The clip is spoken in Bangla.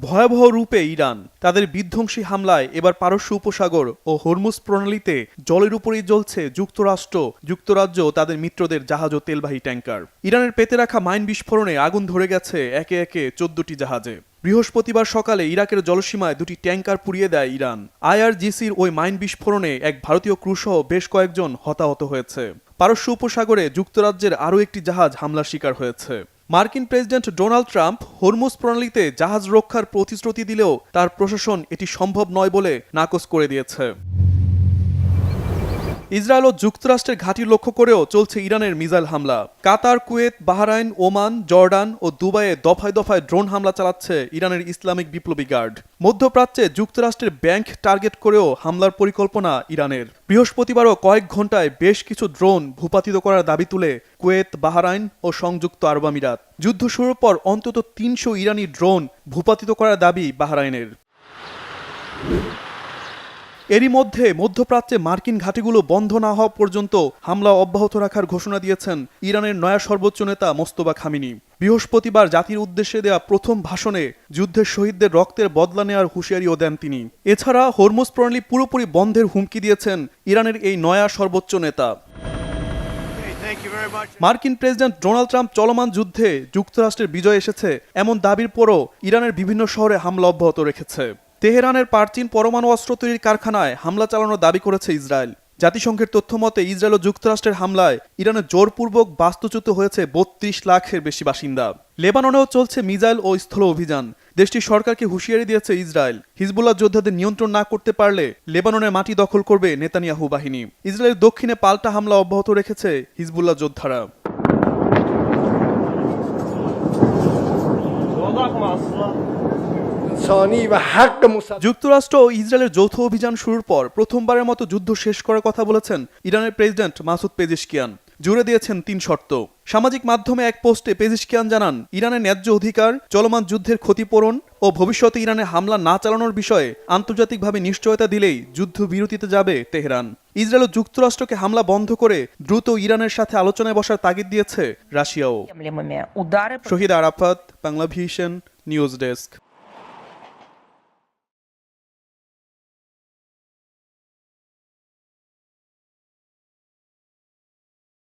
ভয়াবহ রূপে ইরান তাদের বিধ্বংসী হামলায় এবার পারস্য উপসাগর ও হরমুজ প্রণালীতে জলের উপরেই জ্বলছে যুক্তরাষ্ট্র, যুক্তরাজ্য ও তাদের মিত্রদের জাহাজ ও তেলবাহী ট্যাঙ্কার। ইরানের পেতে রাখা মাইন বিস্ফোরণে আগুন ধরে গেছে একে একে 14টি জাহাজে। বৃহস্পতিবার সকালে ইরাকের জলসীমায় দুটি ট্যাঙ্কার পুড়িয়ে দেয় ইরান। আইআরজিসির ওই মাইন বিস্ফোরণে এক ভারতীয় ক্রুসহ বেশ কয়েকজন হতাহত হয়েছে। পারস্য উপসাগরে যুক্তরাজ্যের আরও একটি জাহাজ হামলার শিকার হয়েছে। মার্কিন প্রেসিডেন্ট ডোনাল্ড ট্রাম্প হরমুজ প্রণালীতে জাহাজ রক্ষার প্রতিশ্রুতি দিলেও তার প্রশাসন এটি সম্ভব নয় বলে নাকচ করে দিয়েছে। ইসরায়েল ও যুক্তরাষ্ট্রের ঘাঁটি লক্ষ্য করেও চলছে ইরানের মিসাইল হামলা। কাতার, কুয়েত, বাহরাইন, ওমান, জর্ডান ও দুবাইয়ে দফায় দফায় ড্রোন হামলা চালাচ্ছে ইরানের ইসলামিক বিপ্লবী গার্ড। মধ্যপ্রাচ্যে যুক্তরাষ্ট্রের ব্যাংক টার্গেট করেও হামলার পরিকল্পনা ইরানের। বৃহস্পতিবারও কয়েক ঘন্টায় বেশ কিছু ড্রোন ভূপাতিত করার দাবি তুলে কুয়েত, বাহরাইন ও সংযুক্ত আরব আমিরাত। যুদ্ধ শুরুর পর অন্তত 300 ইরানি ড্রোন ভূপাতিত করার দাবি বাহরাইনের। এরই মধ্যে মধ্যপ্রাচ্যে মার্কিন ঘাঁটিগুলো বন্ধ না হওয়া পর্যন্ত হামলা অব্যাহত রাখার ঘোষণা দিয়েছেন ইরানের নয়া সর্বোচ্চ নেতা মোস্তফা খামেনি। বৃহস্পতিবার জাতির উদ্দেশ্যে দেয়া প্রথম ভাষণে যুদ্ধের শহীদদের রক্তের বদলা নেওয়ার হুঁশিয়ারিও দেন তিনি। এছাড়া হরমুজ প্রণালী পুরোপুরি বন্ধের হুমকি দিয়েছেন ইরানের এই নয়া সর্বোচ্চ নেতা। মার্কিন প্রেসিডেন্ট ডোনাল্ড ট্রাম্প চলমান যুদ্ধে যুক্তরাষ্ট্রের বিজয় এসেছে এমন দাবির পরও ইরানের বিভিন্ন শহরে হামলা অব্যাহত রেখেছে। তেহরানের প্রাচীন পরমাণু অস্ত্র তৈরির কারখানায় হামলা চালানোর দাবি করেছে ইসরায়েল। জাতিসংঘের তথ্যমতে ইসরায়েল ও যুক্তরাষ্ট্রের হামলায় ইরানে জোরপূর্বক বাস্তুচ্যুত হয়েছে 32 লাখের বেশি বাসিন্দা। লেবাননেও চলছে মিসাইল ও স্থল অভিযান। দেশটির সরকারকে হুঁশিয়ারি দিয়েছে ইসরায়েল। হিজবুল্লাহ যোদ্ধাদের নিয়ন্ত্রণ না করতে পারলে লেবাননের মাটি দখল করবে নেতানিয়াহু বাহিনী। ইসরায়েলের দক্ষিণে পাল্টা হামলা অব্যাহত রেখেছে হিজবুল্লাহ যোদ্ধারা। যুক্তরাষ্ট্র ও ইসরায়েলের যৌথ অভিযান শুরুর পর প্রথমবারের মতো যুদ্ধ শেষ করার কথা বলেছেন ইরানের প্রেসিডেন্ট মাসুদ পেজেশকিয়ান। জুড়ে দিয়েছেন 3 শর্ত। সামাজিক মাধ্যমে এক পোস্টে পেজেশকিয়ান জানান, ইরানের ন্যায্য অধিকার, চলমান যুদ্ধের ক্ষতিপূরণ ও ভবিষ্যতে ইরানে হামলা না চালানোর বিষয়ে আন্তর্জাতিকভাবে নিশ্চয়তা দিলেই যুদ্ধবিরতিতে যাবে তেহরান। ইসরায়েল ও যুক্তরাষ্ট্রকে হামলা বন্ধ করে দ্রুত ইরানের সাথে আলোচনায় বসার তাগিদ দিয়েছে রাশিয়াও। Shahid Arafat, Bangla vision news desk.